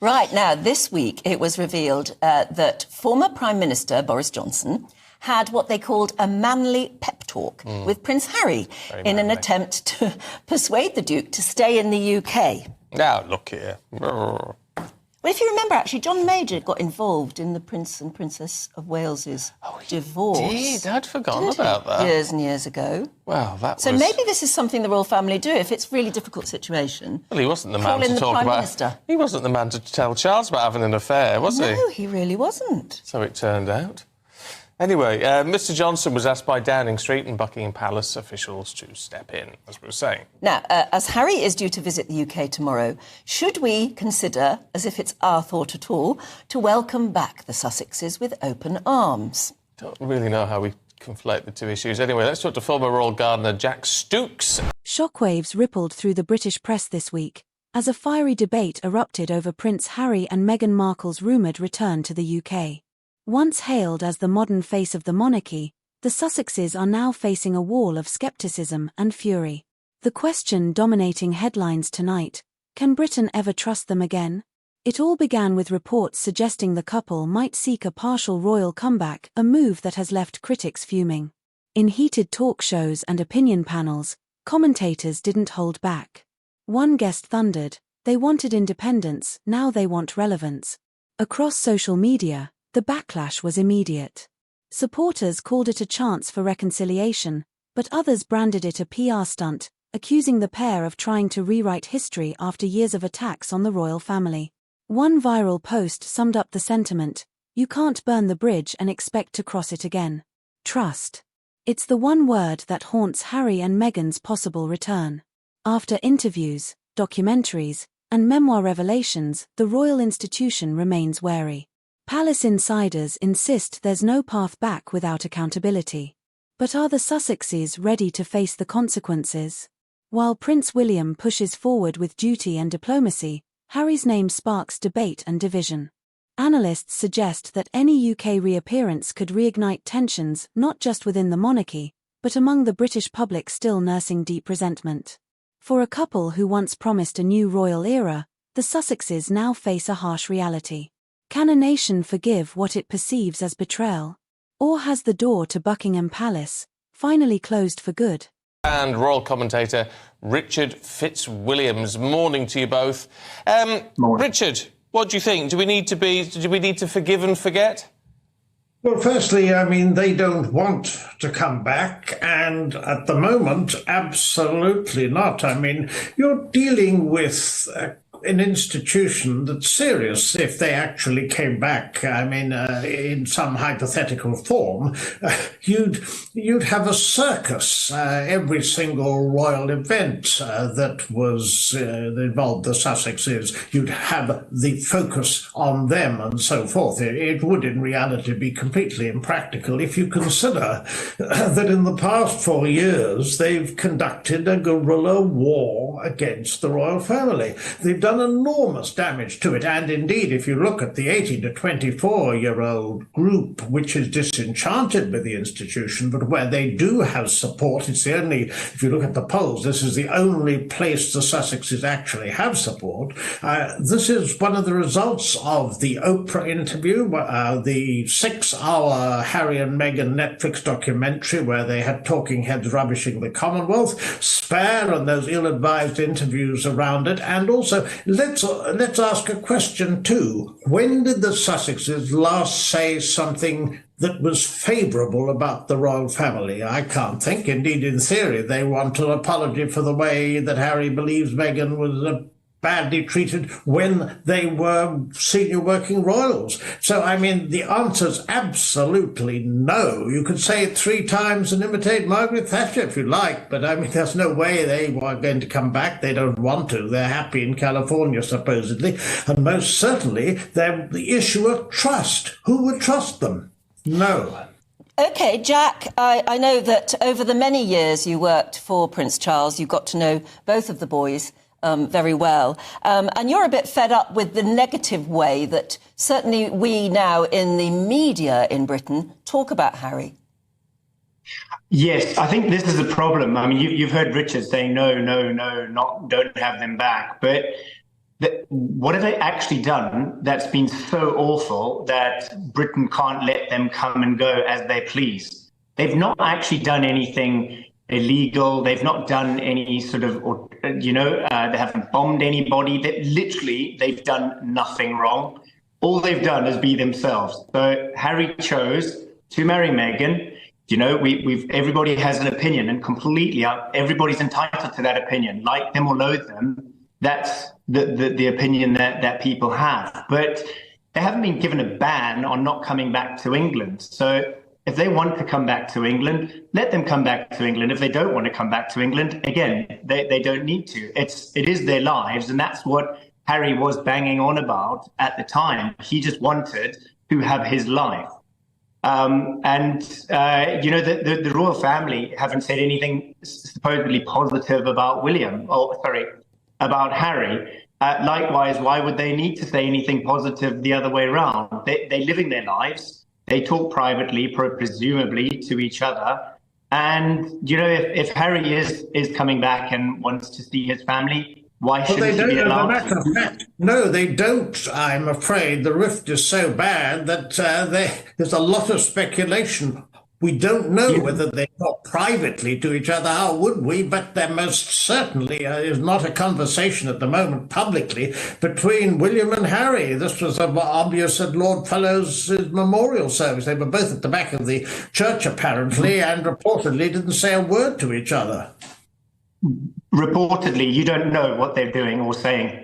Right, now, this week it was revealed that former Prime Minister Boris Johnson had what they called a manly pep talk with Prince Harry in an attempt to persuade the Duke to stay in the UK. Now, look here. Well, if you remember, actually, John Major got involved in the Prince and Princess of Wales's divorce. Did. I'd forgotten about that. Years and years ago. Well, So maybe this is something the royal family do if it's a really difficult situation. Well, he wasn't the man to talk about... He wasn't the man to tell Charles about having an affair, was he? No, he really wasn't. So it turned out. Anyway, Mr Johnson was asked by Downing Street and Buckingham Palace officials to step in, as we were saying. Now, as Harry is due to visit the UK tomorrow, should we consider, as if it's our thought at all, to welcome back the Sussexes with open arms? Don't really know how we conflate the two issues. Anyway, let's talk to former Royal Gardener Jack Stooks. Shockwaves rippled through the British press this week as a fiery debate erupted over Prince Harry and Meghan Markle's rumoured return to the UK. Once hailed as the modern face of the monarchy, the Sussexes are now facing a wall of scepticism and fury. The question dominating headlines tonight: can Britain ever trust them again? It all began with reports suggesting the couple might seek a partial royal comeback, a move that has left critics fuming. In heated talk shows and opinion panels, commentators didn't hold back. One guest thundered, "They wanted independence, now they want relevance." Across social media, the backlash was immediate. Supporters called it a chance for reconciliation, but others branded it a PR stunt, accusing the pair of trying to rewrite history after years of attacks on the royal family. One viral post summed up the sentiment: "You can't burn the bridge and expect to cross it again. Trust. It's the one word that haunts Harry and Meghan's possible return." After interviews, documentaries, and memoir revelations, the royal institution remains wary. Palace insiders insist there's no path back without accountability. But are the Sussexes ready to face the consequences? While Prince William pushes forward with duty and diplomacy, Harry's name sparks debate and division. Analysts suggest that any UK reappearance could reignite tensions not just within the monarchy, but among the British public still nursing deep resentment. For a couple who once promised a new royal era, the Sussexes now face a harsh reality. Can a nation forgive what it perceives as betrayal? Or has the door to Buckingham Palace finally closed for good? And royal commentator Richard Fitzwilliams. Morning to you both. Morning. Richard, what do you think? Do we need to forgive and forget? Well, firstly, I mean, they don't want to come back, and at the moment, absolutely not. I mean, you're dealing with an institution that's serious if they actually came back. I mean, in some hypothetical form, you'd have a circus. Every single royal event that involved the Sussexes, you'd have the focus on them and so forth. It would, in reality, be completely impractical if you consider that in the past 4 years they've conducted a guerrilla war against the royal family. They've done enormous damage to it, and indeed, if you look at the 18 to 24-year-old group, which is disenchanted with the institution, but where they do have support, it's the only, if you look at the polls, this is the only place the Sussexes actually have support. This is one of the results of the Oprah interview, the 6-hour Harry and Meghan Netflix documentary where they had talking heads rubbishing the Commonwealth, Spare and those ill-advised interviews around it, and also let's ask a question too. When did the Sussexes last say something that was favourable about the royal family? I can't think. Indeed, in theory, they want an apology for the way that Harry believes Meghan was badly treated when they were senior working royals. So, I mean, the answer's absolutely no. You could say it 3 times and imitate Margaret Thatcher if you like, but, I mean, there's no way they are going to come back. They don't want to. They're happy in California, supposedly. And most certainly, they're the issue of trust. Who would trust them? No. OK, Jack, I know that over the many years you worked for Prince Charles, you got to know both of the boys very well. And you're a bit fed up with the negative way that certainly we now in the media in Britain talk about Harry. Yes, I think this is a problem. I mean, you've heard Richard saying, no, don't have them back. But what have they actually done that's been so awful that Britain can't let them come and go as they please? They've not actually done anything illegal. They've not done any sort of, they haven't bombed anybody. They've done nothing wrong. All they've done is be themselves. So Harry chose to marry Meghan. Everybody has an opinion, and completely everybody's entitled to that opinion, like them or loathe them. That's the opinion that people have. But they haven't been given a ban on not coming back to England. So if they want to come back to England, let them come back to England. If they don't want to come back to England, again, they don't need to. It is their lives, and that's what Harry was banging on about at the time. He just wanted to have his life. The royal family haven't said anything supposedly positive about about Harry. Likewise, why would they need to say anything positive the other way around? They're living their lives. They talk privately, presumably to each other. And, if Harry is coming back and wants to see his family, why shouldn't he be allowed to? No, they don't. I'm afraid the rift is so bad that there's a lot of speculation. We don't know whether they talk privately to each other. How would we? But there most certainly is not a conversation at the moment publicly between William and Harry. This was obvious at Lord Fellowes' memorial service. They were both at the back of the church, apparently, and reportedly didn't say a word to each other. Reportedly, you don't know what they're doing or saying.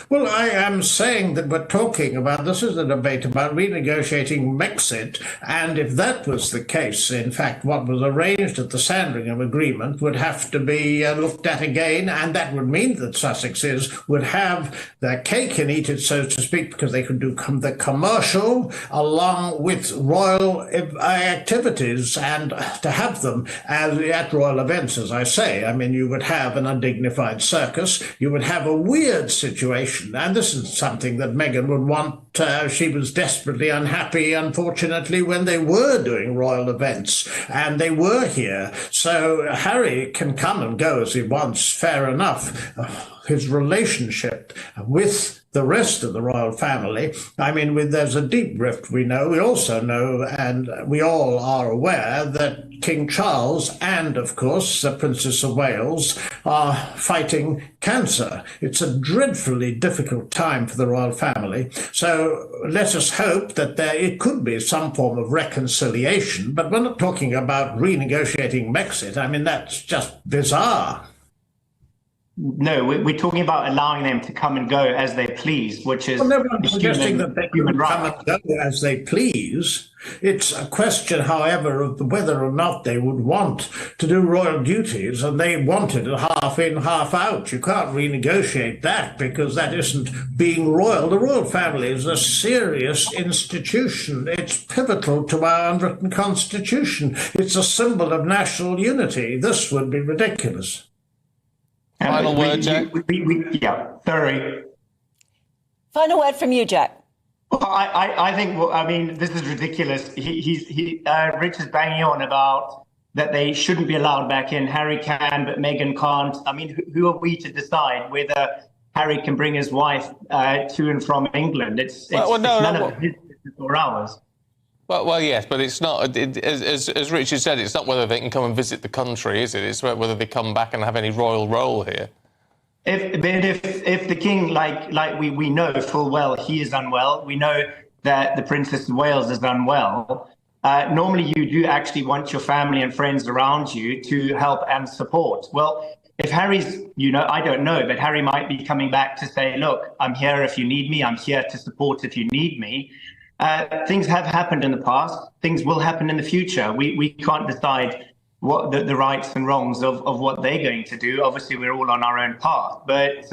Well, I am saying that we're talking about, this is a debate about renegotiating Brexit, and if that was the case, in fact, what was arranged at the Sandringham Agreement would have to be looked at again, and that would mean that Sussexes would have their cake and eat it, so to speak, because they could do the commercial along with royal activities, and to have them at royal events, as I say. I mean, you would have an undignified circus, you would have a weird situation. And this is something that Meghan would want. She was desperately unhappy, unfortunately, when they were doing royal events and they were here. So Harry can come and go as he wants, fair enough. His relationship with the rest of the royal family, I mean, there's a deep rift, we know. We also know, and we all are aware, that King Charles and, of course, the Princess of Wales are fighting cancer. It's a dreadfully difficult time for the royal family. So let us hope that it could be some form of reconciliation. But we're not talking about renegotiating Brexit. I mean, that's just bizarre. No, we're talking about allowing them to come and go as they please, which is suggesting that they can come and go as they please. It's a question, however, of whether or not they would want to do royal duties, and they wanted it half in, half out. You can't renegotiate that because that isn't being royal. The royal family is a serious institution. It's pivotal to our unwritten constitution. It's a symbol of national unity. This would be ridiculous. Final word, Jack? Sorry. Final word from you, Jack. I think, this is ridiculous. Rich is banging on about that they shouldn't be allowed back in. Harry can, but Meghan can't. I mean, who are we to decide whether Harry can bring his wife to and from England? It's none of his business or ours. Well, yes, but it's not, as Richard said, it's not whether they can come and visit the country, is it? It's whether they come back and have any royal role here. If the king, like we know full well, he is unwell. We know that the Princess of Wales is unwell. Normally, you do actually want your family and friends around you to help and support. Well, if Harry's, I don't know, but Harry might be coming back to say, look, I'm here if you need me. I'm here to support if you need me. Things have happened in the past. Things will happen in the future. We can't decide what the rights and wrongs of what they're going to do. Obviously, we're all on our own path. But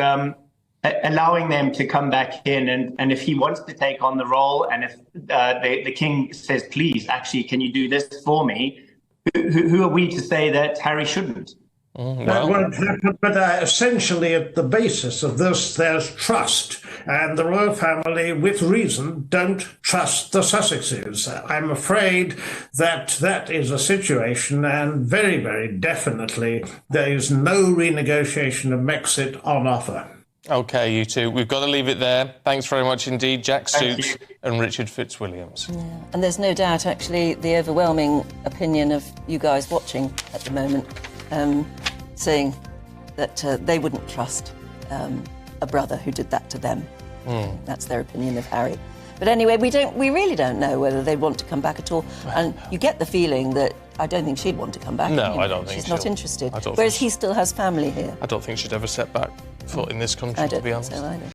allowing them to come back in, and if he wants to take on the role, and if the king says, please, actually, can you do this for me? Who are we to say that Harry shouldn't? That won't happen, but essentially at the basis of this, there's trust. And the royal family, with reason, don't trust the Sussexes. I'm afraid that is a situation, and very, very definitely there is no renegotiation of Brexit on offer. OK, you two. We've got to leave it there. Thanks very much indeed, Jack Stoops and Richard Fitzwilliams. Yeah. And there's no doubt, actually, the overwhelming opinion of you guys watching at the moment, saying that they wouldn't trust a brother who did that to them. That's their opinion of Harry. But anyway, we really don't know whether they want to come back at all. And you get the feeling that I don't think she'd want to come back. No, anyway. I don't think she's not interested. I don't Whereas think he still has family here. I don't think she'd ever set back foot in this country, to be honest. I don't think so either.